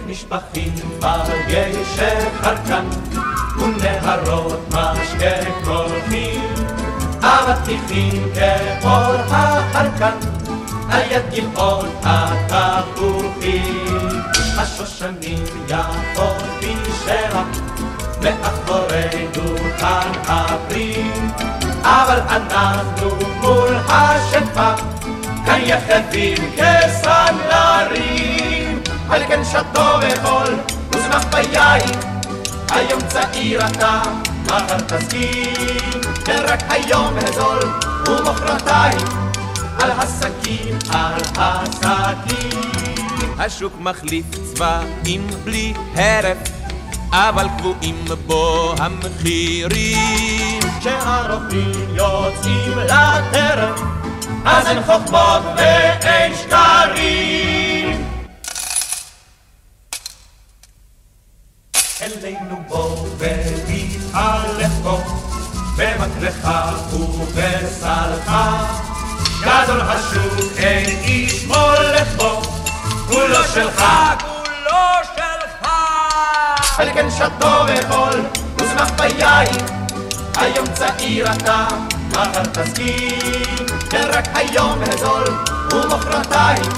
נשפכים בגשר חרקן ונהרות משקה קולחים אבטיחים כאור החרקן על יד גבעות התפוחים השושנים יפות בשרח מאחורי דוכן הפרי אבל אנחנו מול השפע כאן יחדים כסנדלרים על כן שתו וחול וזנח ביין היום צעיר אתה מחר תסכים כן רק היום הזול ומחרתיים על הסכין על הסכין השוק מחליף צבעים בלי הרף אבל קבועים בו המחירים כשהרופאים יוצאים לטרף אז אין חוכמות ואין שקרים אלינו בוא ונתהלך בו במקלך ובסלך גדול השוק אין איש מולך בו כולו שלך כולו שלך על כן שתו וחול וזנח ביין היום צעיר אתה מחר תסכים כן רק היום הזול ומחרתיים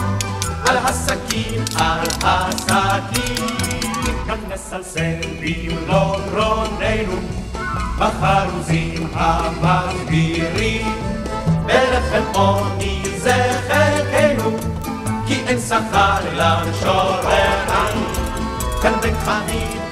על הסכין על הסכין כאן נסלסל במלוא גרוננו בחרוזים המגבירים בלחם עוני זה חלקנו כי אין שכר למשוררן כאן בקחנית